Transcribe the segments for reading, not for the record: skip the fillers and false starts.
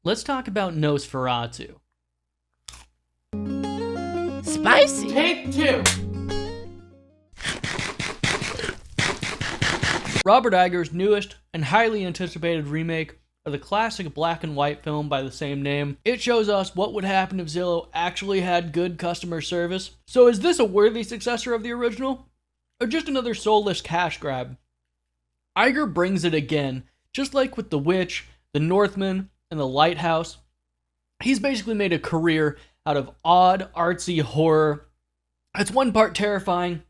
Let's talk about Nosferatu. Spicy. Take two. Robert Iger's newest and highly anticipated remake of the classic black and white film by the same name. It shows us what would happen if Zillow actually had good customer service. So is this a worthy successor of the original? Or just another soulless cash grab? Iger brings it again, just like with The Witch, The Northman, and The Lighthouse. He's basically made a career out of odd, artsy horror. It's 1 part terrifying,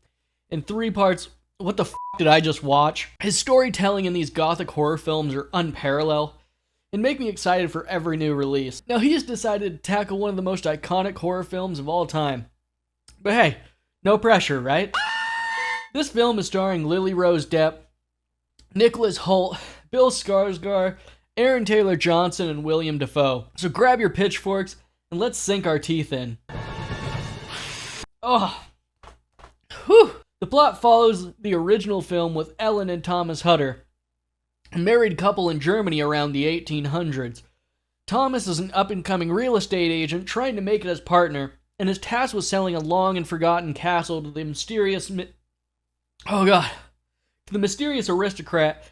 and 3 parts, what the f*** did I just watch? His storytelling in these gothic horror films are unparalleled, and make me excited for every new release. Now he's decided to tackle one of the most iconic horror films of all time. But hey, no pressure, right? This film is starring Lily Rose Depp, Nicholas Hoult, Bill Skarsgård, Aaron Taylor Johnson, and William Dafoe. So grab your pitchforks and let's sink our teeth in. Oh, whew. The plot follows the original film with Ellen and Thomas Hutter, a married couple in Germany around the 1800s. Thomas is an up-and-coming real estate agent trying to make it as partner, and his task was selling a long and forgotten castle to the mysterious aristocrat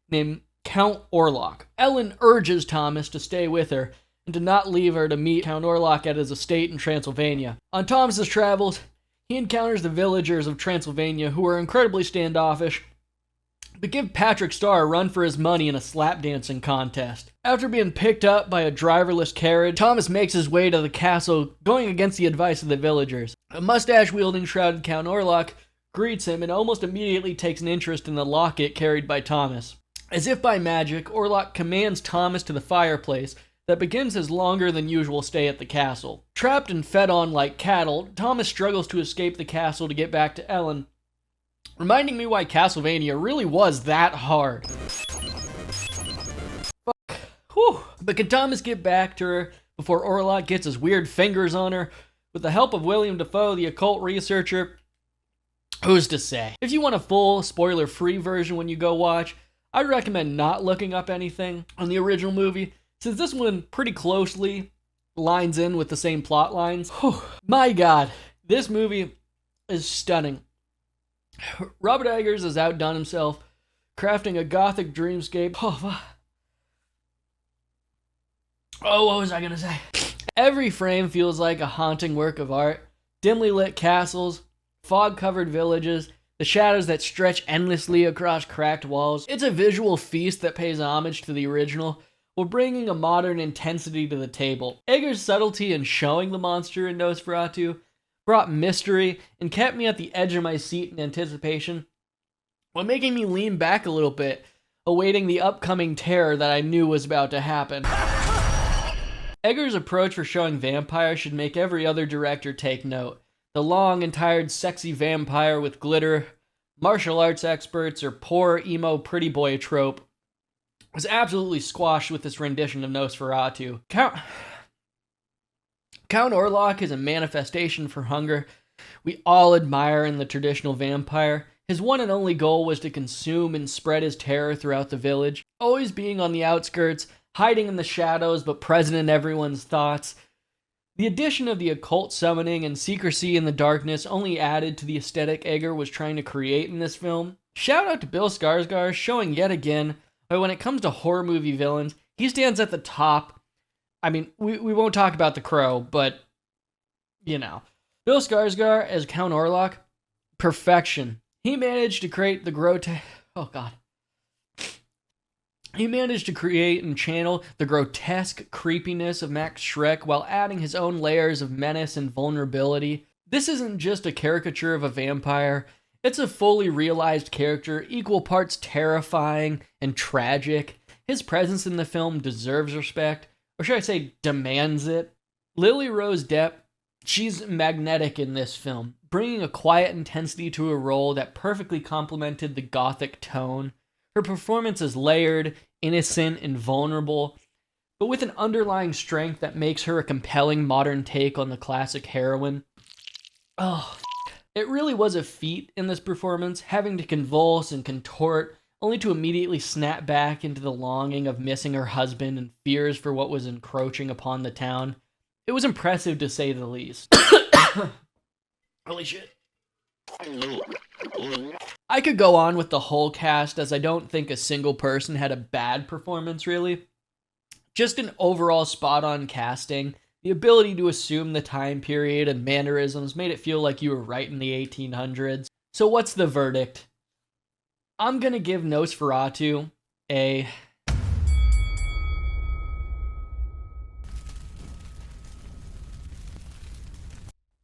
named Count Orlok. Ellen urges Thomas to stay with her and to not leave her to meet Count Orlok at his estate in Transylvania. On Thomas's travels, he encounters the villagers of Transylvania who are incredibly standoffish, but give Patrick Star a run for his money in a slap dancing contest. After being picked up by a driverless carriage, Thomas makes his way to the castle, going against the advice of the villagers. A mustache-wielding shrouded Count Orlok greets him and almost immediately takes an interest in the locket carried by Thomas. As if by magic, Orlok commands Thomas to the fireplace that begins his longer than usual stay at the castle. Trapped and fed on like cattle, Thomas struggles to escape the castle to get back to Ellen, reminding me why Castlevania really was that hard. Fuck. Whew. But can Thomas get back to her before Orlok gets his weird fingers on her? With the help of William Dafoe, the occult researcher, who's to say? If you want a full, spoiler-free version when you go watch, I'd recommend not looking up anything on the original movie, since this one pretty closely lines in with the same plot lines. Whew. My god, this movie is stunning. Robert Eggers has outdone himself, crafting a gothic dreamscape. What was I gonna say? Every frame feels like a haunting work of art. Dimly lit castles, fog-covered villages, the shadows that stretch endlessly across cracked walls. It's a visual feast that pays homage to the original, while bringing a modern intensity to the table. Eggers' subtlety in showing the monster in Nosferatu brought mystery and kept me at the edge of my seat in anticipation, while making me lean back a little bit, awaiting the upcoming terror that I knew was about to happen. Eggers' approach for showing vampires should make every other director take note. The long and tired sexy vampire with glitter, martial arts experts, or poor emo pretty boy trope was absolutely squashed with this rendition of Nosferatu. Count Orlok is a manifestation for hunger we all admire in the traditional vampire. His one and only goal was to consume and spread his terror throughout the village, always being on the outskirts, hiding in the shadows but present in everyone's thoughts. The addition of the occult summoning and secrecy in the darkness only added to the aesthetic Egger was trying to create in this film. Shout out to Bill Skarsgård, showing yet again that when it comes to horror movie villains, he stands at the top. I mean, we won't talk about The Crow, but, you know. Bill Skarsgård as Count Orlok, perfection. He managed to create the He managed to create and channel the grotesque creepiness of Max Schreck while adding his own layers of menace and vulnerability. This isn't just a caricature of a vampire, it's a fully realized character, equal parts terrifying and tragic. His presence in the film deserves respect, or should I say demands it. Lily Rose Depp, she's magnetic in this film, bringing a quiet intensity to a role that perfectly complemented the gothic tone. Her performance is layered, innocent, and vulnerable, but with an underlying strength that makes her a compelling modern take on the classic heroine. It really was a feat in this performance, having to convulse and contort only to immediately snap back into the longing of missing her husband and fears for what was encroaching upon the town. It was impressive to say the least. Holy shit. I could go on with the whole cast, as I don't think a single person had a bad performance, really. Just an overall spot-on casting. The ability to assume the time period and mannerisms made it feel like you were right in the 1800s. So what's the verdict? I'm gonna give Nosferatu a...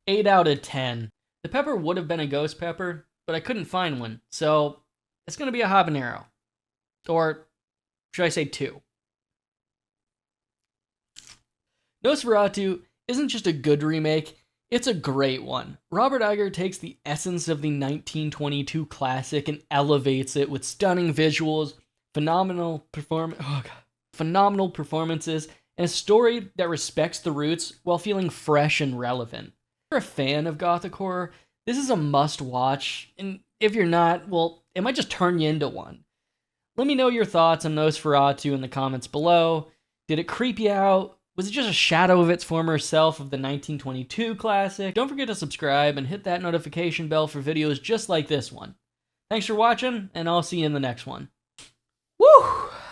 8 out of 10. The pepper would have been a ghost pepper, but I couldn't find one, so it's gonna be a habanero. Or should I say 2? Nosferatu isn't just a good remake, it's a great one. Robert Iger takes the essence of the 1922 classic and elevates it with stunning visuals, phenomenal performances, and a story that respects the roots while feeling fresh and relevant. If you're a fan of gothic horror, this is a must-watch, and if you're not, well, it might just turn you into one. Let me know your thoughts on Nosferatu in the comments below. Did it creep you out? Was it just a shadow of its former self of the 1922 classic? Don't forget to subscribe and hit that notification bell for videos just like this one. Thanks for watching, and I'll see you in the next one. Woo!